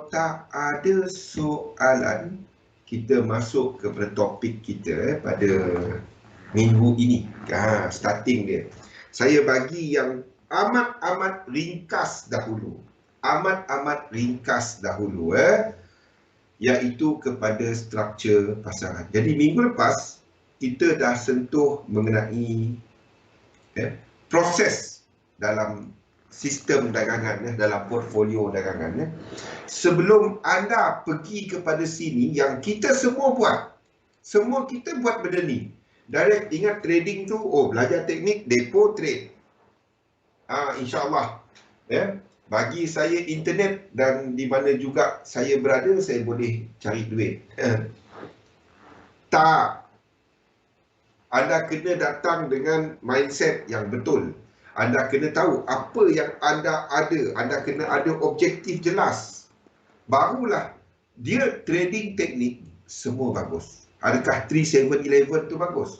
Kalau tak ada soalan, kita masuk kepada topik kita pada minggu ini. Starting dia. Saya bagi yang amat-amat ringkas dahulu. Amat-amat ringkas dahulu. Iaitu kepada struktur pasaran. Jadi minggu lepas, kita dah sentuh mengenai proses dalam sistem dagangan, dalam portfolio dagangan. Sebelum anda pergi kepada sini, yang kita semua buat, semua kita buat benda ni. Direct ingat trading tu, belajar teknik, depo, trade. InsyaAllah. Bagi saya internet dan di mana juga saya berada, saya boleh cari duit. Tak. Anda kena datang dengan mindset yang betul. Anda kena tahu apa yang anda ada. Anda kena ada objektif jelas. Barulah dia trading teknik semua bagus. Adakah 3711 tu bagus?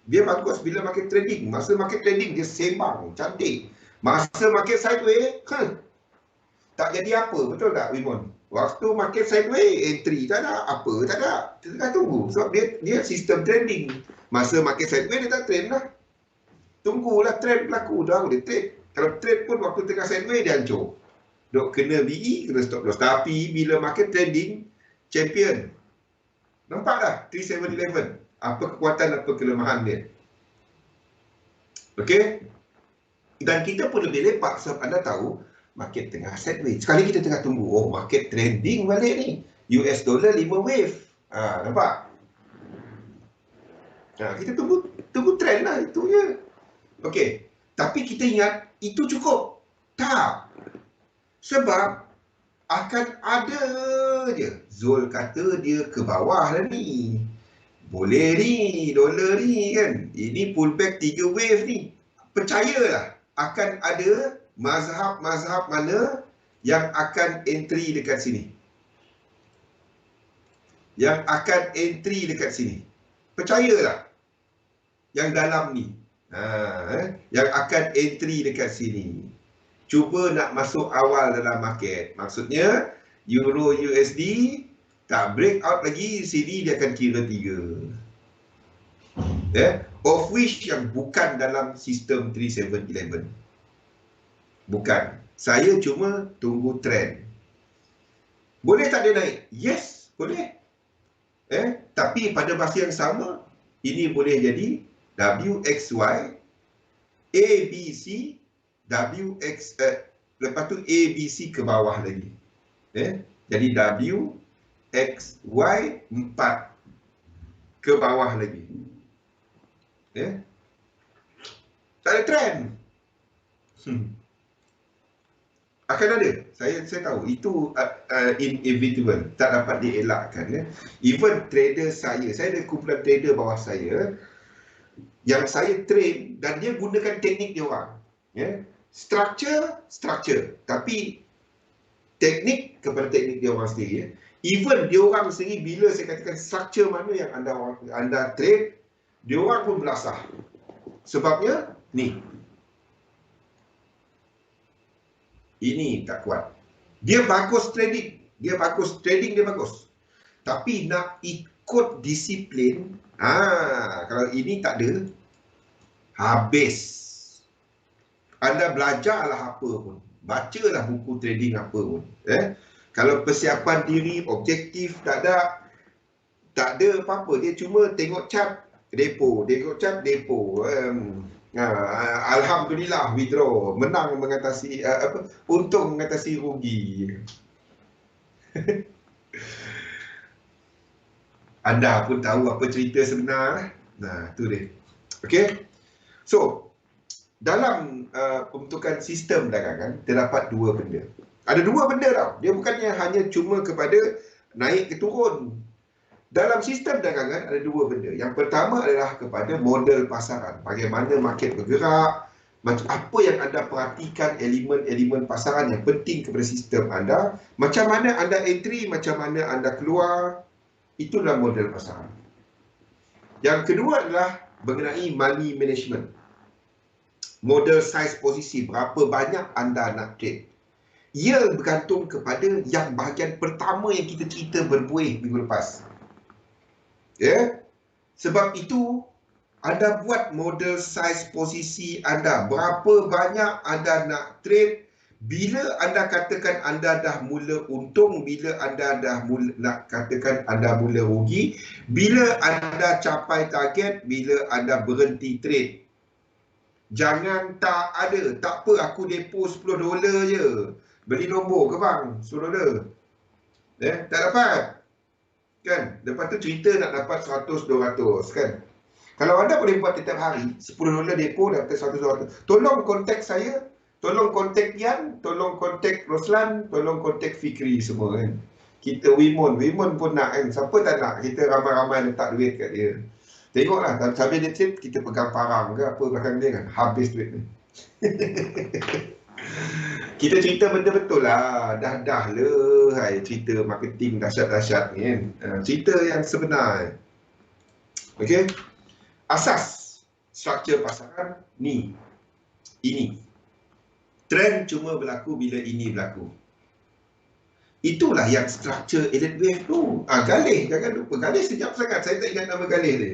Dia bagus bila market trading. Masa market trading dia sembang, cantik. Masa market sideways, tak jadi apa, betul tak Wimon? Waktu market sideways, entry tak ada, apa tak ada. Kita tengah tunggu sebab dia sistem trading. Masa market sideways dia tak trend lah. Tunggulah trend berlaku, dah boleh trade. Kalau trade pun waktu tengah sideways dia hancur. Dok kena BE, kena stop loss. Tapi bila market trending, champion. Nampak dah 3711. Apa kekuatan, apa kelemahan dia. Okey? Dan kita pun lebih lepak sebab anda tahu market tengah sideways. Sekali kita tengah tunggu, market trending balik ni. US dollar 5 wave. Nampak? Kita tunggu trend lah, itu je. Okey. Tapi kita ingat, itu cukup. Tak. Sebab akan ada je. Zul kata dia ke bawah lah ni. Boleh ni, dolar ni kan. Ini pullback 3 wave ni. Percayalah, akan ada mazhab-mazhab mana yang akan entry dekat sini. Yang akan entry dekat sini. Percayalah. Yang dalam ni. Yang akan entry dekat sini. Cuba nak masuk awal dalam market. Maksudnya, Euro USD tak break out lagi, sini dia akan kira 3. Of which yang bukan dalam sistem 3711. Bukan. Saya cuma tunggu trend. Boleh tak dia naik? Yes, boleh. Tapi pada masa yang sama, ini boleh jadi WXY, ABC, lepas tu ABC ke bawah lagi. Jadi WXY 4 ke bawah lagi. Tak ada trend. Akan ada. Saya tahu. Itu inevitable. Tak dapat dielakkan. Even trader saya ada kumpulan trader bawah saya, yang saya train dan dia gunakan teknik dia orang. Structure. Tapi teknik kepada teknik dia orang sendiri. Even dia orang sendiri, bila saya katakan structure mana yang anda trade, dia orang pun belasah. Sebabnya, ni. Ini tak kuat. Dia bagus trading. Dia bagus. Tapi nak ikut disiplin, kalau ini tak ada, habis. Anda belajarlah apa pun. Bacalah buku trading apa pun. Kalau persiapan diri, objektif, tak ada apa-apa. Dia cuma tengok chart, depo. Alhamdulillah withdraw, menang mengatasi untung mengatasi rugi. Anda pun tahu apa cerita sebenar. Tu dia. Okey. So, dalam pembentukan sistem dagangan terdapat dua benda. Ada dua benda tau. Dia bukannya hanya cuma kepada naik ke turun. Dalam sistem dagangan ada dua benda. Yang pertama adalah kepada model pasaran. Bagaimana market bergerak, apa yang anda perhatikan, elemen-elemen pasaran yang penting kepada sistem anda, macam mana anda entry, macam mana anda keluar, itulah model pasaran. Yang kedua adalah mengenai money management. Model size posisi, berapa banyak anda nak trade. ia bergantung kepada yang bahagian pertama yang kita cerita berbuih minggu lepas. Ya, sebab itu anda buat model saiz posisi anda, berapa banyak anda nak trade. Bila anda katakan anda dah mula untung, bila anda dah mula nak katakan anda mula rugi, bila anda capai target, bila anda berhenti trade. Jangan tak ada, tak apa aku depo $10 je. Beli nombor ke bang, $10. Tak dapat. Kan? Lepas tu cerita nak dapat 100-200 kan. Kalau anda boleh buat setiap hari $10 depo dapat 100-200. Tolong kontak saya, tolong kontak Yan, tolong kontak Roslan, tolong kontak Fikri semua kan. Kita Wimon pun nak kan. Siapa tak nak? Kita ramai-ramai letak duit kat dia. Tengoklah sambil dia trip kita pegang parang ke apa belakang dia kan. Habis duit ni. Kita cerita benda betul lah. Dah lah hai, cerita marketing dahsyat-dahsyat ni kan. Cerita yang sebenar. Okey. Asas struktur pasaran ni. Ini. Trend cuma berlaku bila ini berlaku. Itulah yang struktur Elliott Wave tu. Galih, jangan lupa. Galih sejap sangat. Saya tak ingat nama Galih dia.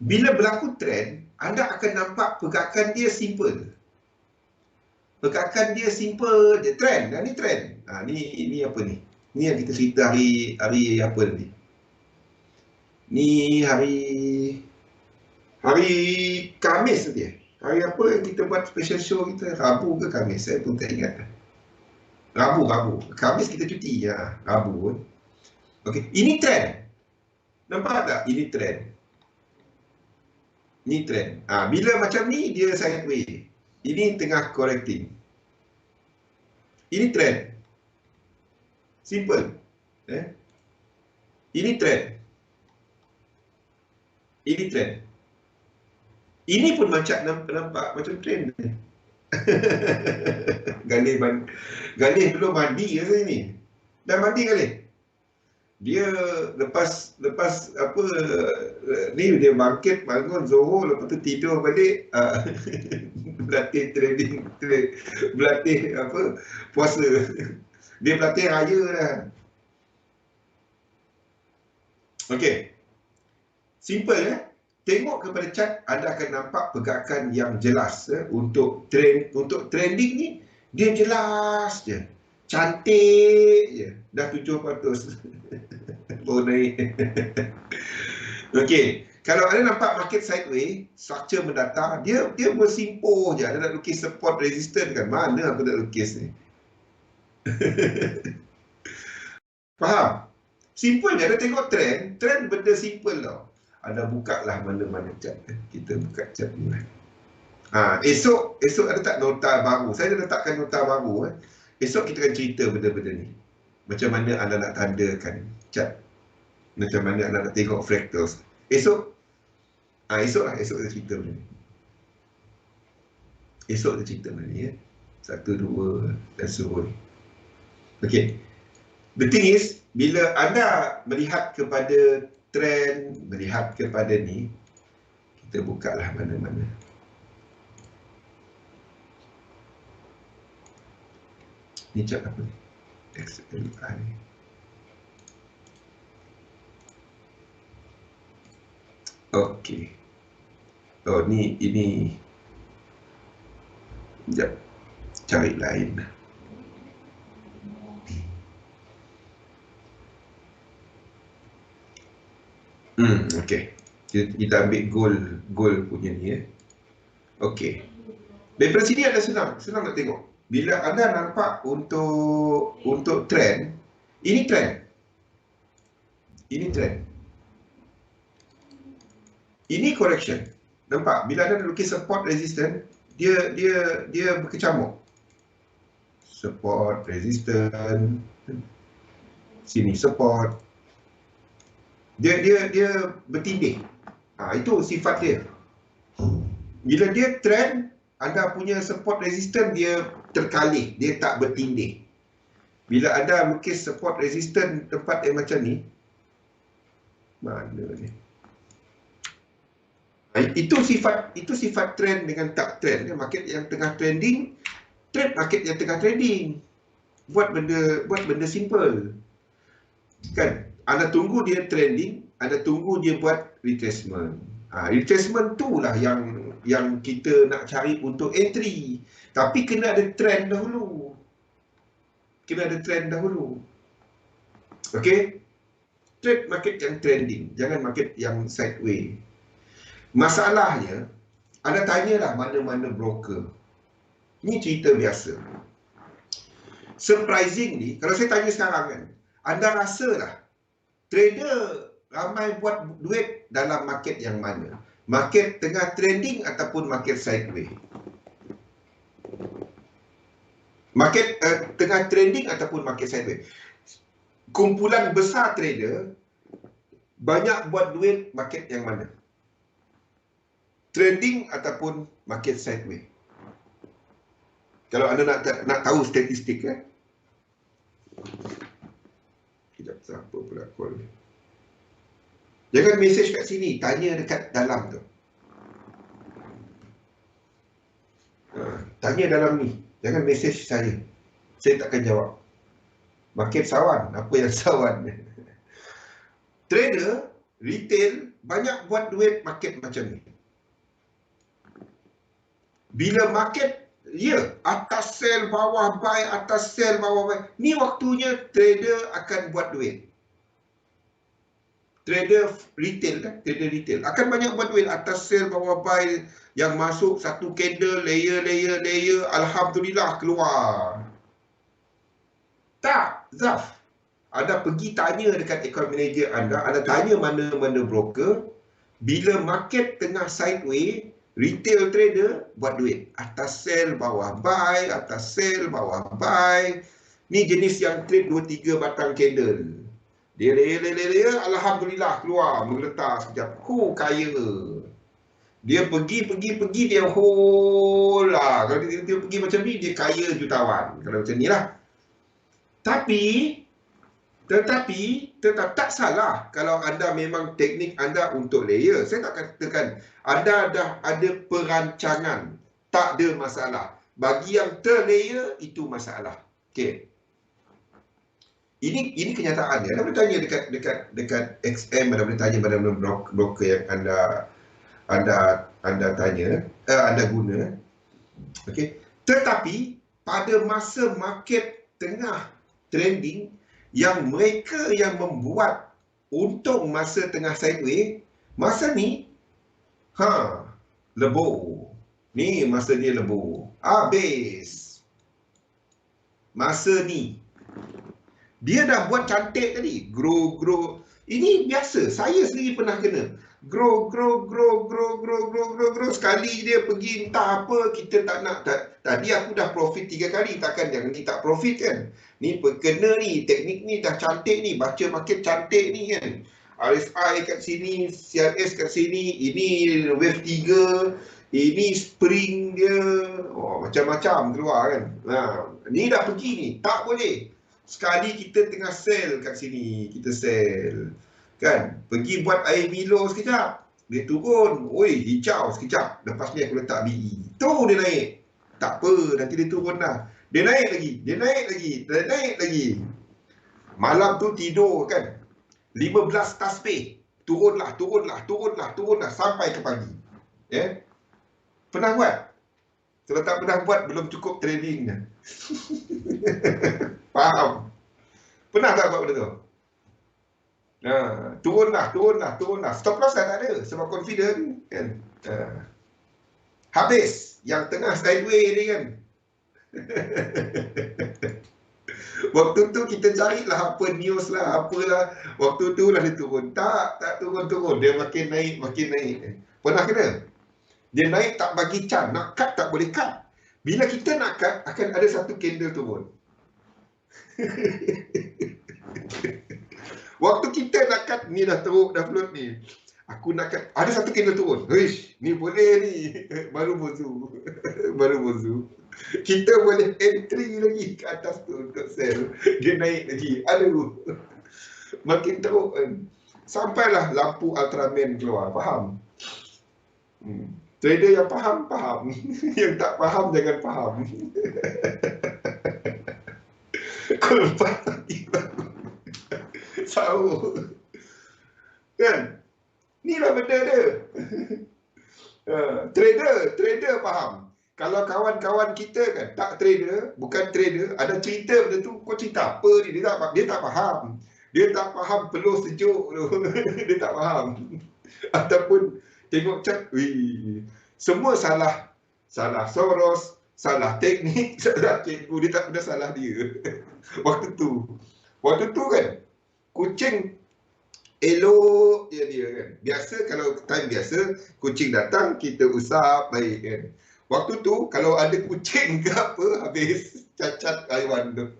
Bila berlaku trend, anda akan nampak pergerakan dia simple. Pergerakan dia simple, dia trend. Ni trend. Ni apa ni? Ni yang kita cerita hari apa ni? Ni hari Khamis nanti. Hari apa yang kita buat special show kita? Rabu ke Khamis? Saya pun tak ingat. Rabu. Khamis kita cuti. Ya, Rabu. Okey, ini trend. Nampak tak? Ini trend. Ni trend. Bila macam ni dia sideways. Ini tengah correcting. Ini trend. Simple. Ini trend. Ini trend. Ini pun macam nampak macam trend. Galih belum mandi ke saya ni? Dah mandi Galih? Dia lepas apa ni dia bangkit bangun Zohor, lepas tu tidur balik berlatih trading, berlatih apa puasa. Dia berlatih raya dah. Okey. Simple ya. Tengok kepada chart, anda akan nampak pergerakan yang jelas untuk trending ni dia jelas je. Cantik je. Dah 700. Baru naik. Okey. Kalau anda nampak market sideways, structure mendatar, dia bersimpuh je. Anda nak lukis support resistance kan? Mana aku nak lukis ni? Faham? Simple je. Anda tengok trend benda simple tau. Anda buka lah mana-mana chart. Kita buka chart ni lah. Esok ada tak nota baru? Saya dah letakkan nota baru. Esok kita akan cerita benda-benda ni. Macam mana anda nak tandakan chart. Macam mana anda nak tengok fractals. Esok kita cerita benda ni. Esok kita cerita benda ni. 1, 2 dan seterusnya. Okey. The thing is, bila anda melihat kepada trend, melihat kepada ni, kita buka lah mana-mana. Ni chart apa ni? XLI. Okey. Oh, ini. Sekejap. Cari lain. Okey. Kita ambil gold punya ni Okey. Daripada sini ada senang nak tengok. Bila anda nampak untuk trend, ini trend. Ini trend. Ini correction. Nampak? Bila anda lukis support resistance, dia berkecamuk. Support resistance. Sini support. Dia bertindih. Itu sifat dia. Bila dia trend, anda punya support resistance dia terkalih, dia tak bertindih. Bila anda lukis support resistance tempat yang macam ni, mana ni? Itu sifat trend dengan tak trend. Market yang tengah trending, trade market yang tengah trading. Buat benda simple. Kan? Anda tunggu dia trending, Anda tunggu dia buat retracement. Retracement tu lah yang kita nak cari untuk entry. Tapi kena ada trend dahulu. Okey? Trade market yang trending, jangan market yang sideways. Masalahnya, anda tanyalah mana-mana broker. Ini cerita biasa. Surprisingly, kalau saya tanya sekarang kan, anda rasalah trader ramai buat duit dalam market yang mana? Market tengah trending ataupun market sideways? Market tengah trending ataupun market sideways? Kumpulan besar trader banyak buat duit market yang mana? Trending ataupun market sideways? Kalau anda nak tahu statistik kan? Sekejap, siapa pula call? Jangan mesej kat sini, tanya dekat dalam tu. Tanya dalam ni, jangan mesej saya. Saya takkan jawab. Market sawan, apa yang sawan? Trader, retail, banyak buat duit market macam ni. Bila market, atas sell, bawah buy, atas sell, bawah buy. Ni waktunya trader akan buat duit. Trader retail akan banyak buat duit atas sell, bawah buy, yang masuk satu candle, layer, alhamdulillah keluar. Tak, Zaf. Anda pergi tanya dekat account manager anda tanya mana-mana broker, bila market tengah sideways, retail trader buat duit. Atas sell, bawah buy, atas sell, bawah buy. Ni jenis yang trade 2-3 batang candle. Dia layer, alhamdulillah keluar, mengeletar sekejap. Kaya. Dia pergi, dia hold lah. Kalau dia pergi macam ni, dia kaya jutawan. Kalau macam ni lah. Tetapi tak salah kalau anda memang teknik anda untuk layer. Saya tak katakan anda dah ada perancangan, tak ada masalah. Bagi yang terlayer itu masalah. Okey. Ini kenyataan dia. Anda boleh tanya dekat XM, anda boleh tanya pada broker yang anda tanya, anda guna. Okey. Tetapi pada masa market tengah trending, yang mereka yang membuat untung masa tengah sideways, masa ni lebur. Ni masa dia lebur. Habis. Masa ni dia dah buat cantik tadi, grow. Ini biasa, saya sendiri pernah kena. Grow. Sekali dia pergi entah apa, kita tak nak. Tadi aku dah profit 3 kali, takkan jangan kita profit kan. Ni kena ni, teknik ni dah cantik ni, baca market cantik ni kan. RSI kat sini, CRS kat sini, ini wave 3, ini spring dia, macam-macam keluar kan. Ni dah pergi ni, tak boleh. Sekali kita tengah sell kat sini, kita sell. Kan? Pergi buat air Milo sekejap. Dia turun. Hijau sekejap. Lepas ni aku letak BE. Tu dia naik. Tak apa, nanti dia turun dah. Dia naik lagi. Malam tu tidur kan. 15 tasbih. Turunlah. Sampai ke pagi. Pernah buat? Kalau tak pernah buat, belum cukup trading dah. Faham? Pernah tak buat benda tu? Turunlah. Stop loss dah tak ada sebab confident kan. Habis yang tengah sideways ni kan. Waktu tu kita carilah apa news lah, apalah. Waktu tu lah dia turun. Tak turun. Dia makin naik. Pernah kena? Dia naik tak bagi chance. Nak cut tak boleh cut. Bila kita nak cut, akan ada satu candle turun. Waktu kita nak cut, ni dah teruk, dah float ni. Aku nak cut, ada satu candle turun. Ni boleh ni. Baru bozu. Kita boleh entry lagi ke atas tu untuk sell. Dia naik lagi. Aduh. Makin teruk kan. Sampailah lampu Ultraman keluar. Faham? Trader yang faham, faham. Yang tak faham, jangan faham. Kau lepas lagi sahur. Kan? Inilah benda dia. Trader faham. Kalau kawan-kawan kita kan tak trader, bukan trader, ada cerita benda tu, kau cerita apa ni? Dia tak faham. Dia tak faham peluh sejuk tu. Dia tak faham. Ataupun tengok cat, semua salah. Salah Soros, salah teknik, salah cikgu. Dia tak pernah salah dia. Waktu tu kan, kucing elok je dia kan. Biasa kalau time biasa, kucing datang, kita usap baik kan. Waktu tu, kalau ada kucing ke apa, habis cacat haiwan tu.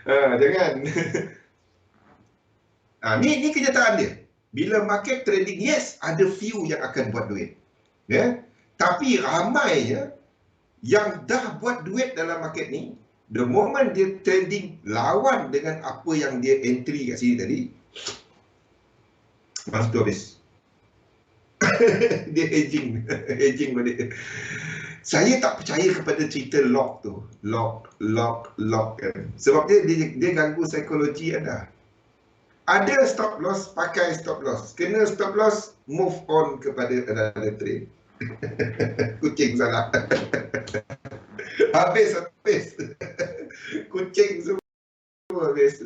Jangan. Ni kenyataan dia. Bila market trading, yes, ada few yang akan buat duit. Ya? Tapi ramainya yang dah buat duit dalam market ni, the moment dia trading lawan dengan apa yang dia entry kat sini tadi, masa tu habis. Dia aging balik. Saya tak percaya kepada cerita lock tu. Lock kan. Sebab dia ganggu psikologi anda. Ada stop loss, pakai stop loss. Kena stop loss, move on kepada another trade. Kucing salah. Habis. Kucing semua habis.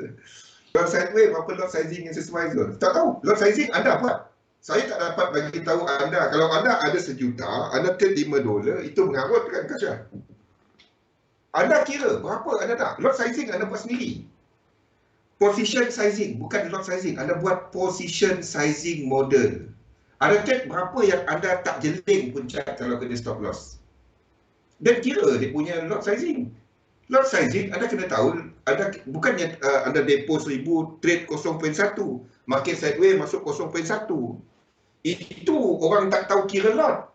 Lot sideways, apa lot sizing yang sesuai tu? Tak tahu. Lot sizing anda buat. Saya tak dapat bagi tahu anda. Kalau anda ada $1 anda trade $5, itu mengarut kan, Kasha? Anda kira berapa anda nak? Lot sizing anda buat sendiri. Position sizing, bukan lot sizing. Anda buat position sizing model. Anda trade berapa yang anda tak jeling puncak kalau kena stop loss. Dan kira dia punya lot sizing. Lot sizing, anda kena tahu, bukannya anda depo 1000, trade 0.1, market sideways masuk 0.1. Itu orang tak tahu kira lot.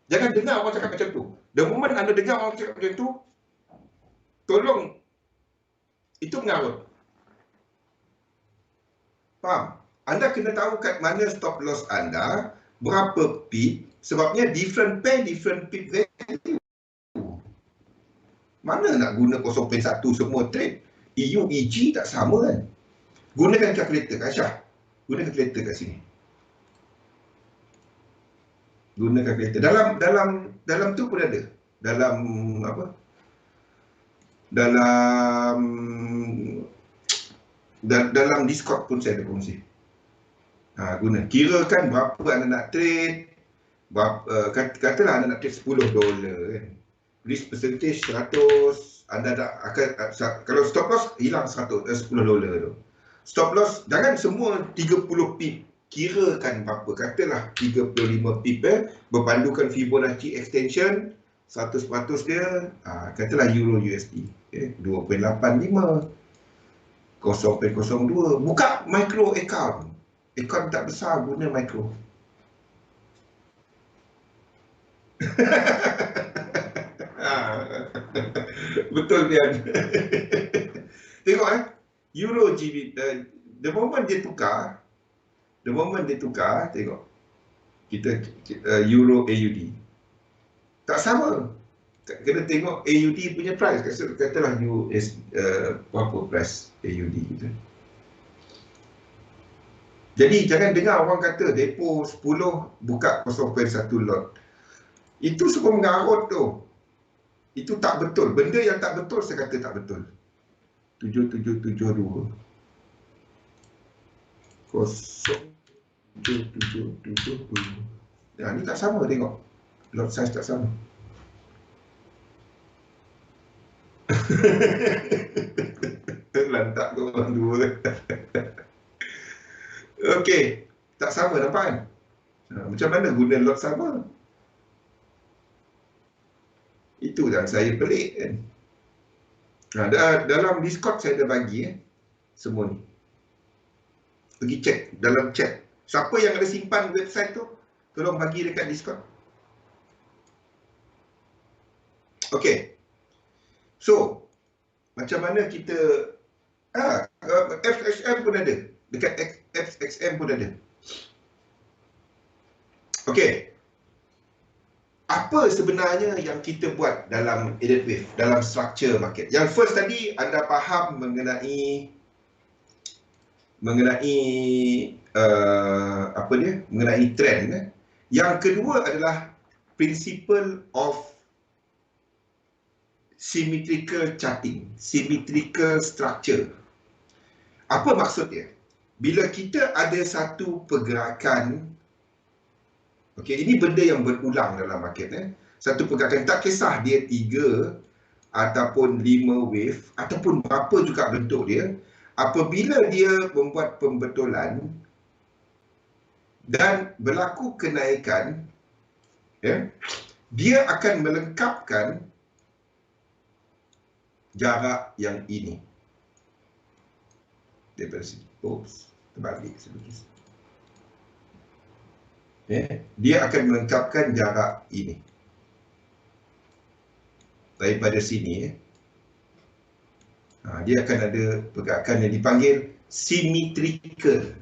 Jangan dengar orang cakap macam tu. The moment anda dengar orang cakap macam tu, tolong, itu mengarut. Faham? Anda kena tahu kat mana stop loss anda, berapa pip, sebabnya different pair, different pip value. Mana nak guna 0.1 semua trade? EU, EG tak sama kan? Gunakan kalkulator, Kak Syah. Gunakan kalkulator kat sini. Gunakan kalkulator. Dalam tu pun ada. Dalam apa? Dalam Discord pun saya ada kongsi. Guna. Kirakan berapa anda nak trade. Katalah anda nak trade $10 kan. Risk percentage 100, anda akan kalau stop loss hilang $10 tu. Stop loss jangan semua 30 pip. Kirakan berapa? Katalah 35 pip berpandukan Fibonacci extension 100% dia, katalah Euro USD 2.85 0.02. Buka micro account. Account tak besar, guna micro. Betul Pian. Tengok Euro GB, the moment dia tukar, tengok kita Euro AUD tak sama. Kena tengok AUD punya price. Katalah US berapa price AUD kita. Jadi jangan dengar orang kata depo 10 buka 0.1 lot. Itu semua mengarut tu. Itu tak betul. Benda yang tak betul saya kata tak betul. 7772 0777. Ni tak sama, tengok. Lot size tak sama. Lantak tu orang dua. Okey, tak sama nampak kan? Macam mana guna lot sama? Itu yang saya pelik kan. Dalam Discord saya ada bagi semua ni. Pergi cek dalam chat. Siapa yang ada simpan website tu, tolong bagi dekat Discord. Okey. So, macam mana kita FXM pun ada. Dekat FXM pun ada. Okey. apa sebenarnya yang kita buat dalam Elliott Wave, dalam structure market? Yang first tadi anda faham mengenai apa dia? Mengenai trend. Yang kedua adalah principle of symmetrical charting, symmetrical structure. Apa maksudnya? Bila kita ada satu pergerakan, okey, ini benda yang berulang dalam market. Satu pergerakan, tak kisah dia 3 ataupun 5 wave, ataupun berapa juga bentuk dia, apabila dia membuat pembetulan dan berlaku kenaikan, ya, dia akan melengkapkan jarak yang ini. Daripada sini. Oops, terbalik sedikit. Dia akan melengkapkan jarak ini. Daripada sini, dia akan ada pergerakan yang dipanggil symmetrical.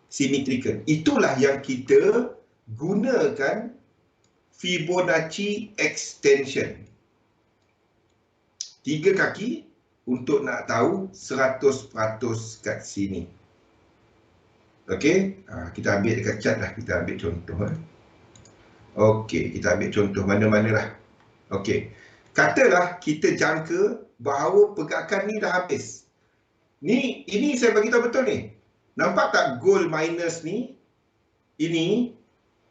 Symmetrical. Itulah yang kita gunakan Fibonacci extension. 3 kaki untuk nak tahu 100% kat sini. Okey, kita ambil dekat chart lah, kita ambil contoh. Okey, kita ambil contoh mana-mana lah. Okey, katalah kita jangka bahawa pergerakan ni dah habis. Ini saya bagi tahu betul ni. Nampak tak gold minus ni? Ini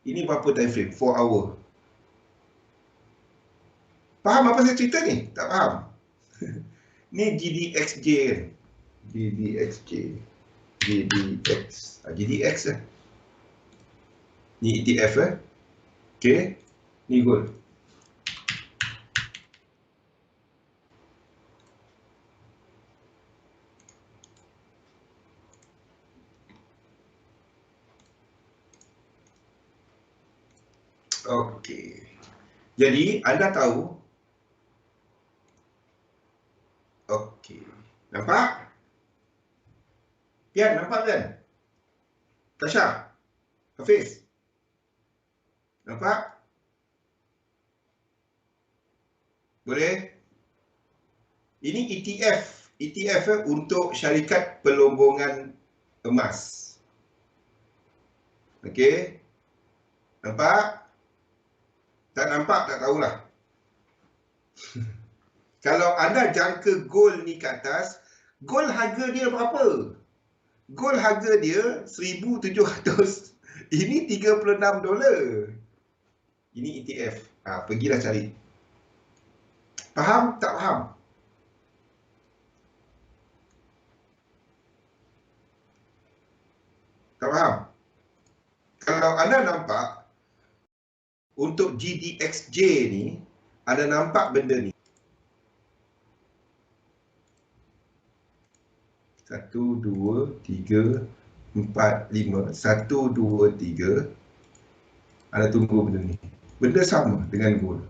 berapa time frame? 4 hour. Faham apa saya cerita ni? Tak faham? Ni GDXJ kan? GDXJ. GDX lah. Ni ETF Okey. Ni gold. Okey. Jadi anda tahu. Okey. Nampak? Pian, nampak kan? Tasha? Hafiz? Nampak? Boleh? Ini ETF. ETF untuk syarikat pelombongan emas. Okey? Nampak? Tak nampak, tak tahulah. Kalau anda jangka gold ni ke atas, gold harga dia berapa? Gold harga dia 1,700. Ini $36. Ini ETF. Pergilah cari. Faham? Tak faham? Tak faham? Kalau anda nampak, untuk GDXJ ni, anda nampak benda ni. 1, 2, 3, 4, 5. 1, 2, 3. Anda tunggu benda ni. Benda sama dengan gold.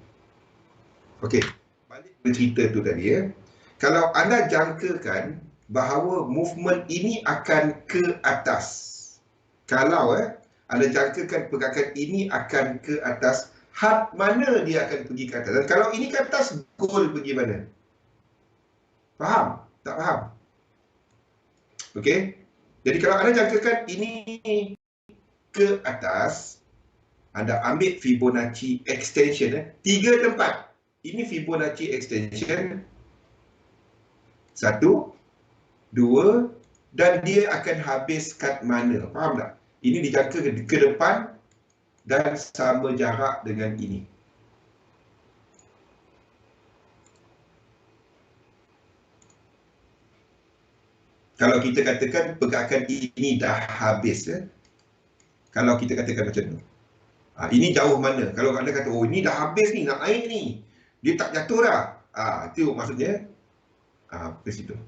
Okey. Balik ke cerita tu tadi ya. Kalau anda jangkakan bahawa movement ini akan ke atas. Kalau anda jangkakan pergerakan ini akan ke atas, had mana dia akan pergi ke atas? Dan kalau ini ke atas, gold pergi mana? Faham? Tak faham? Okey. Jadi kalau anda jangkakan ini ke atas, anda ambil Fibonacci extension 3 tempat. Ini Fibonacci extension 1, 2 dan dia akan habis kat mana? Faham tak? Ini dijangka ke depan dan sama jarak dengan ini. Kalau kita katakan pergerakan ini dah habis kalau kita katakan macam tu. Ini jauh mana? Kalau anda kata, oh ini dah habis ni, nak naik ni. Dia tak jatuh dah. Itu maksudnya ke situ.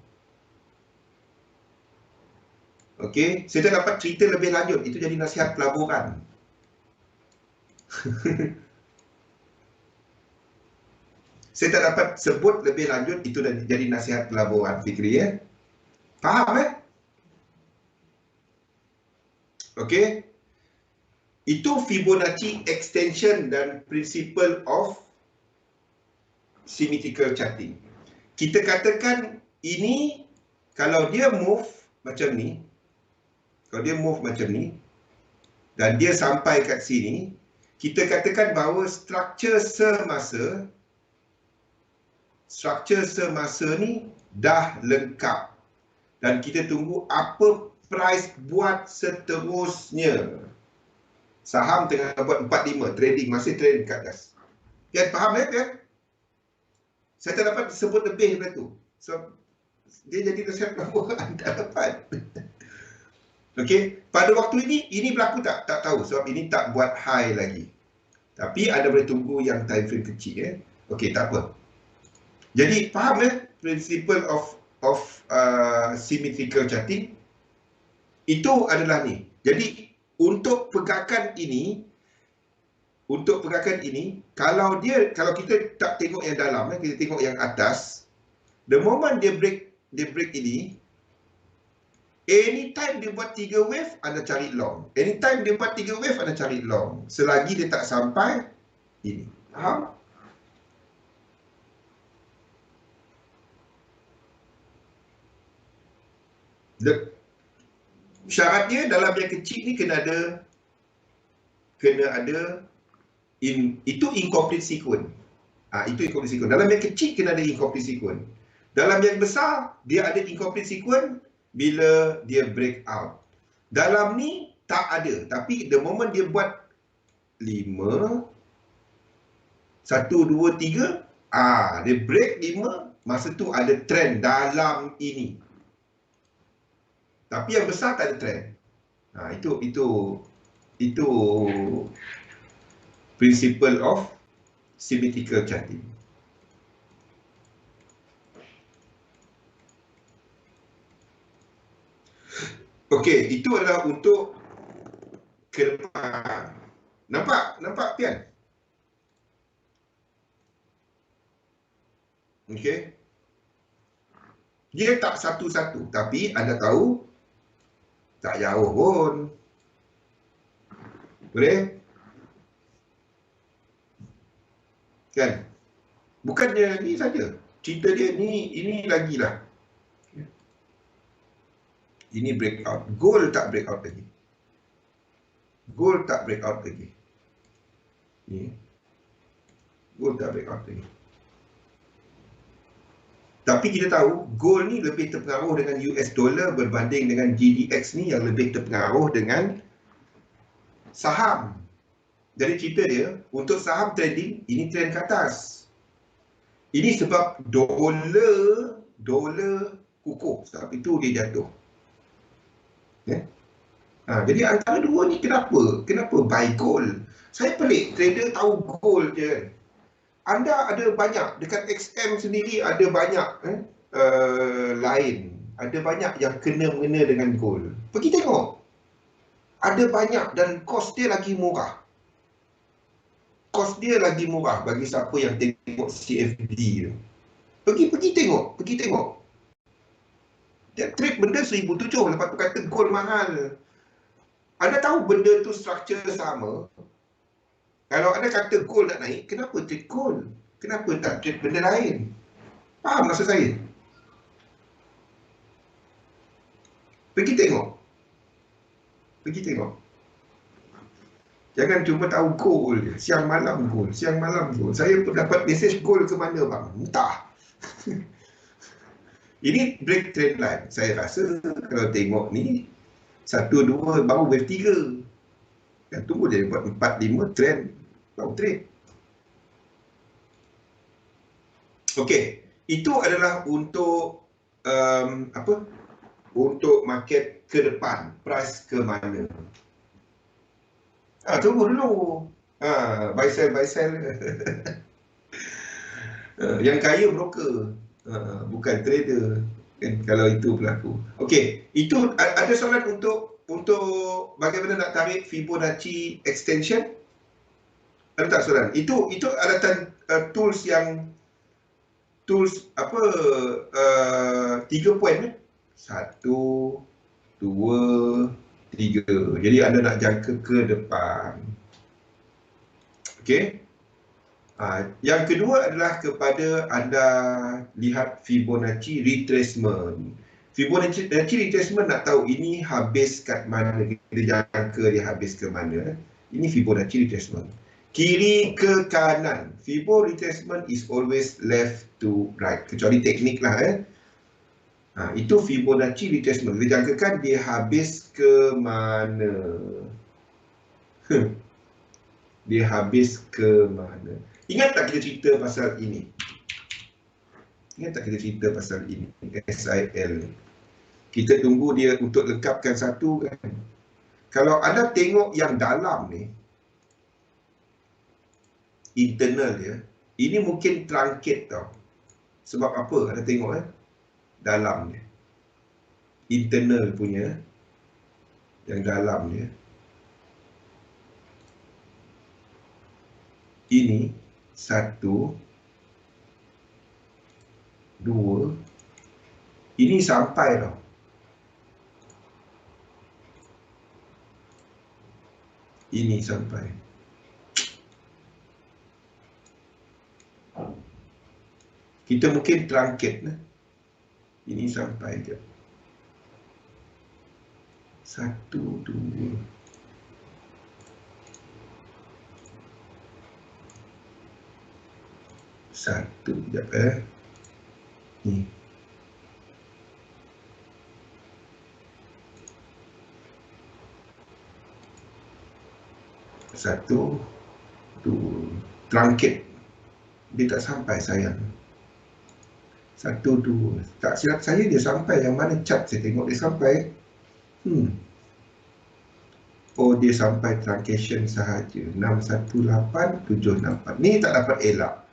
Okey, saya tak dapat cerita lebih lanjut. Itu jadi nasihat pelaburan. Saya tak dapat sebut lebih lanjut. Itu jadi nasihat pelaburan, Fikri ya. Faham Okey. Itu Fibonacci extension dan principle of symmetrical charting. Kita katakan ini kalau dia move macam ni, kalau dia move macam ni dan dia sampai kat sini, kita katakan bahawa struktur semasa ni dah lengkap dan kita tunggu apa price buat seterusnya. Saham tengah buat 45, trading, masih trade kat atas. Kan faham kan? Saya tak dapat sebut lebih daripada tu. So, dia jadi nasihat bahawa anda dapat. Okey, pada waktu ini berlaku tak? Tak tahu sebab ini tak buat high lagi. Tapi anda boleh tunggu yang time frame kecil. Okey, tak apa. Jadi, faham principle of symmetrical charting? Itu adalah ni. Jadi, untuk pergerakan ini, kalau kita tak tengok yang dalam, kita tengok yang atas, the moment dia break ini, anytime dia buat 3 wave, anda cari long. Anytime dia buat 3 wave, anda cari long. Selagi dia tak sampai ini. Faham? Syaratnya dalam yang kecil ni kena ada itu incomplete sequence. Itu incomplete sequence. Dalam yang kecil kena ada incomplete sequence. Dalam yang besar dia ada incomplete sequence bila dia break out. Dalam ni tak ada, tapi the moment dia buat 5 1 2 3, dia break 5, masa tu ada trend dalam ini. Tapi yang besar tak ada trend. Itu principle of symmetrical charting. Okey, itu adalah untuk ke depan. Nampak Pian? Okey. Dia tak satu-satu, tapi anda tahu tak jauh pun. Boleh? Kan? Bukannya ni saja. Cerita dia ini lagi lah. Ini breakout. Gold tak breakout lagi. Gold tak breakout lagi. Ni. Gold tak breakout lagi. Tapi kita tahu gold ni lebih terpengaruh dengan US dollar berbanding dengan GDX ni yang lebih terpengaruh dengan saham. Jadi cerita dia, untuk saham trading, ini trend ke atas. Ini sebab dolar kukuh. Sebab itu dia jatuh. Jadi antara dua ni kenapa buy gold? Saya pelik, trader tahu gold je. Anda ada banyak, dekat XM sendiri ada banyak lain. Ada banyak yang kena-mengena dengan gold. Pergi tengok. Ada banyak dan kos dia lagi murah. Kos dia lagi murah bagi siapa yang tengok CFD tu. Pergi tengok. Dia trade benda 1,700, lepas tu kata gold mahal. Anda tahu benda tu struktur sama. Kalau anda kata gold nak naik, kenapa trade gold? Kenapa tak trade benda lain? Faham maksud saya? Pergi tengok. Jangan cuma tahu gold. Siang malam gold. Saya pun dapat message gold ke mana bang? Entah. Ini break trend line. Saya rasa kalau tengok ni 1, 2 baru wave 3. Dan tunggu dia buat 4, 5 trend baru trade. Okey, itu adalah untuk untuk market ke depan, price ke mana. Tunggu dulu. Buy sell. Yang kaya broker, bukan trader. Kan, kalau itu berlaku. Okey, itu ada soalan untuk bagaimana nak tarik Fibonacci extension? Ada tak soalan? Itu ada tools apa 3 poin 1, 2, 3. Jadi anda nak jangka ke depan. Okey. Yang kedua adalah kepada anda lihat Fibonacci retracement. Fibonacci retracement nak tahu ini habis kat mana, kita jangka dia habis ke mana. Ini Fibonacci retracement. Kiri ke kanan. Fibo retracement is always left to right. Kecuali teknik lah itu Fibonacci retracement. Kita jangkakan dia habis ke mana. Dia habis ke mana. Ingat tak kita cerita pasal ini? Ingat tak kita cerita pasal ini? SIL. Kita tunggu dia untuk lengkapkan satu kan. Kalau anda tengok yang dalam ni, internal dia, ini mungkin truncated tau. Sebab apa? Anda tengok dalam dia. Internal punya, yang dalam dia. Ini 1, 2, ini sampai tau. Ini sampai. Kita mungkin truncated ini sampai je. 1, 2. Satu, sekejap ni. Satu, dua. Truncated. Dia tak sampai sayang. 1, 2. Tak silap saya dia sampai. Yang mana chart saya tengok dia sampai. Oh, dia sampai truncation sahaja. 61874. Ni tak dapat elak.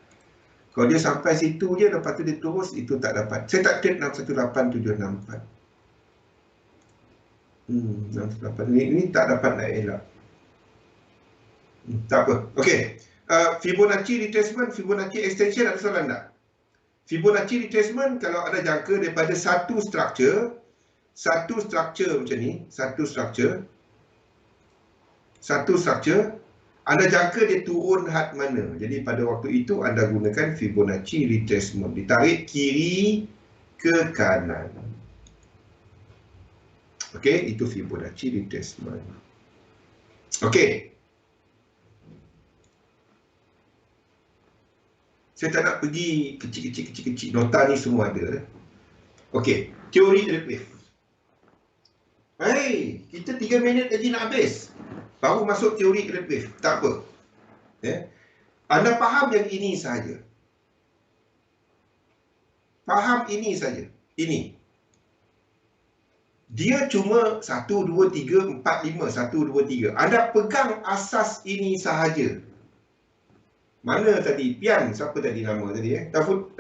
Kalau dia sampai situ je, lepas tu dia terus, itu tak dapat. Saya tak trade 618764. 618. Ini tak dapat nak elak. Tak apa. Okey. Fibonacci retracement, Fibonacci extension, ada soalan tak? Fibonacci retracement, kalau ada jangka daripada satu structure macam ni, satu structure, anda jangka dia turun had mana. Jadi pada waktu itu anda gunakan Fibonacci retracement. Ditarik kiri ke kanan. Okey, itu Fibonacci retracement. Okey. Saya tak nak pergi kecil-kecil. Nota ni semua ada. Okey, teori thread wave. Hey, kita 3 minit lagi nak habis. Baru masuk teori thread wave. Tak apa. Anda faham yang ini saja. Faham ini saja. Ini. Dia cuma 1, 2, 3, 4, 5. 1, 2, 3. Anda pegang asas ini sahaja. Mana tadi? Pian. Siapa tadi nama tadi? Tafud,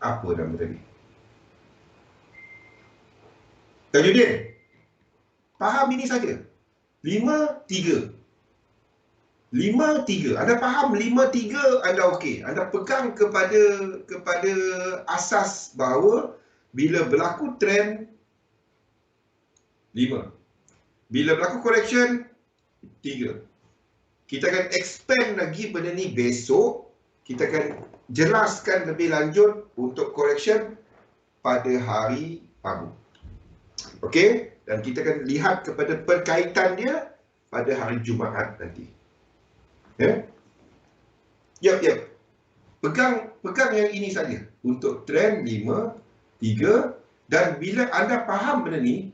apa nama tadi? Tajuddin. Faham ini saja. 5, 3. 5, 3. Anda faham 5, 3, anda okey. Anda pegang kepada asas bahawa bila berlaku trend 5. Bila berlaku correction 3. Kita akan expand lagi benda ni besok. Kita akan jelaskan lebih lanjut untuk correction pada hari Rabu. Okey? Dan kita akan lihat kepada perkaitan dia pada hari Jumaat nanti. Yap. Pegang yang ini saja. Untuk trend 5, 3. Dan bila anda faham benda ni,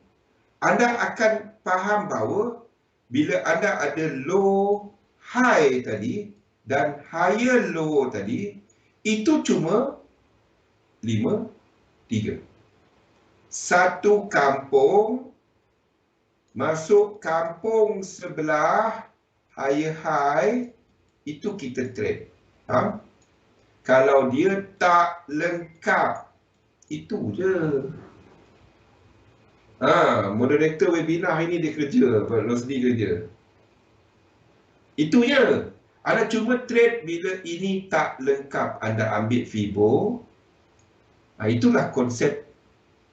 anda akan faham bahawa bila anda ada low high tadi dan higher low tadi, itu cuma 5, 3. Satu kampung masuk kampung sebelah higher high, itu kita trade. Kalau dia tak lengkap, itu je. Moderator webinar ini dia kerja, Pak Rosdi kerja. Itu je. Anda cuma trade bila ini tak lengkap. Anda ambil Fibo. Itulah konsep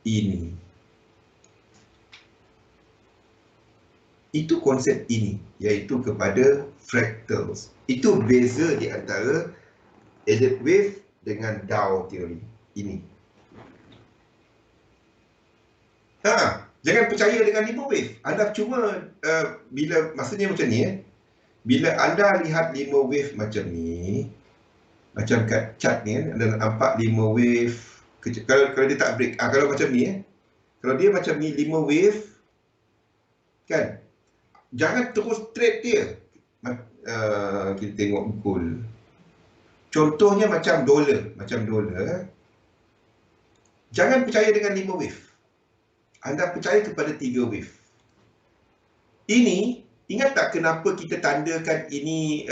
ini. Itu konsep ini, iaitu kepada fractals. Itu beza di antara Elliott wave dengan Dow theory ini. Jangan percaya dengan lima wave. Anda cuma bila maksudnya macam ni bila anda lihat lima wave macam ni, macam kat chart ni anda nampak lima wave kalau dia tak break. Kalau macam ni kalau dia macam ni lima wave kan, jangan terus trade dia. Kita tengok gold. Contohnya macam dolar, jangan percaya dengan 5 wave. Anda percaya kepada 3 wave. Ini, ingat tak kenapa kita tandakan ini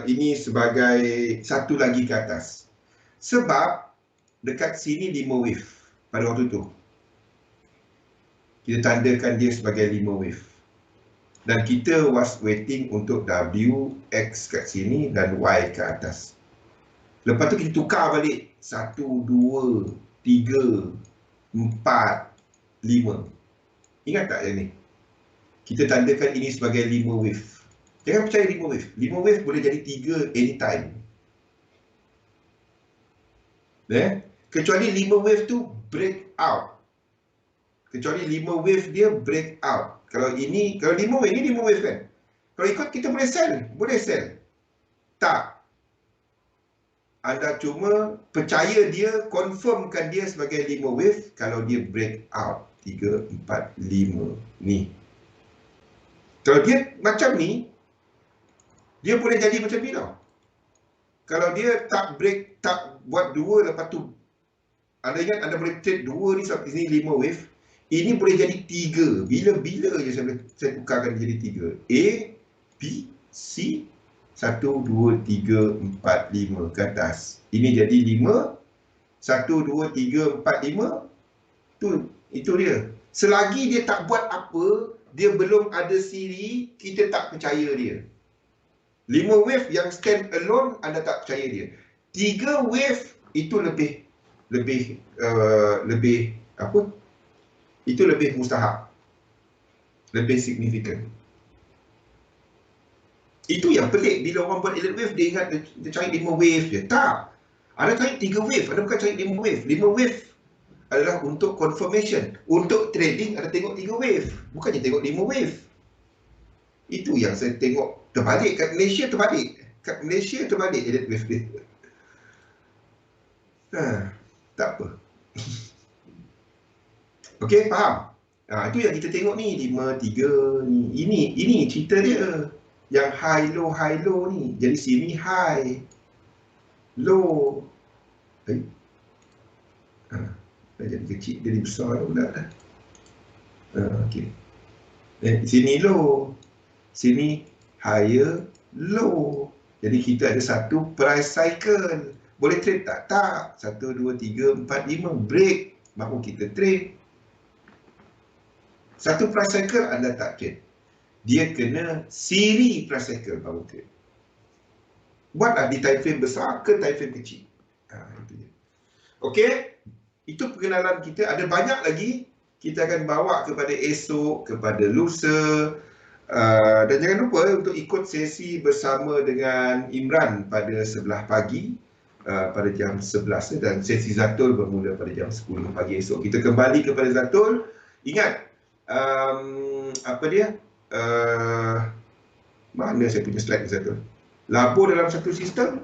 ini sebagai satu lagi ke atas? Sebab dekat sini 5 wave pada waktu tu. Kita tandakan dia sebagai 5 wave. Dan kita was waiting untuk W, X kat sini dan Y ke atas. Lepas tu kita tukar balik 1, 2, 3, 4, 5. Ingat tak yang ni? Kita tandakan ini sebagai 5 wave. Jangan percaya 5 wave. 5 wave boleh jadi 3 anytime. Kecuali 5 wave tu break out. Kecuali 5 wave dia break out. Kalau 5 wave, ini 5 wave kan? Kalau ikut kita boleh sell. Tak. Anda cuma percaya dia, confirmkan dia sebagai 5 wave kalau dia break out 3, 4, 5 ni. Kalau dia macam ni, dia boleh jadi macam ni tau. Kalau dia tak break, tak buat 2 lepas tu, anda ingat anda boleh trade 2 ni sampai sini 5 wave, ini boleh jadi 3. Bila-bila je saya tukarkan jadi 3. A, B, C, 1, 2, 3, 4, 5 ke atas. Ini jadi 5. 1, 2, 3, 4, 5. Itu dia. Selagi dia tak buat apa, dia belum ada siri, kita tak percaya dia. 5 wave yang stand alone, anda tak percaya dia. 3 wave itu lebih apa? Itu lebih mustahak. Lebih signifikan. Itu yang pelik bila orang buat Elliott wave, dia ingat dia cari 5 wave je. Tak. Anda cari 3 wave, Anda bukan cari 5 wave. 5 wave adalah untuk confirmation. Untuk trading, Anda tengok 3 wave. Bukannya tengok 5 wave. Itu yang saya tengok terbalik. Kat Malaysia terbalik Elliott wave dia. Tak apa. Okey, faham? Itu yang kita tengok ni, 5, 3 ni. Ini cerita dia. Yang high low ni. Jadi sini high, low. Dah jadi kecil, jadi besar pula dah. Okey. Sini low. Sini higher, low. Jadi kita ada satu price cycle. Boleh trade tak? Tak. 1, 2, 3, 4, 5. Break. Baru kita trade. Satu price cycle anda tak trade. Dia kena siri price cycle baru trade. Buatlah di time frame besar ke time frame kecil. Itu dia. Okey. Itu perkenalan kita. Ada banyak lagi. Kita akan bawa kepada esok, kepada lusa. Dan jangan lupa untuk ikut sesi bersama dengan Imran pada sebelah pagi. Pada jam 11 dan sesi Zatul bermula pada jam 10 pagi esok. Kita kembali kepada Zatul. Ingat, apa dia? Mana saya punya slide Zatul? Labur dalam satu sistem,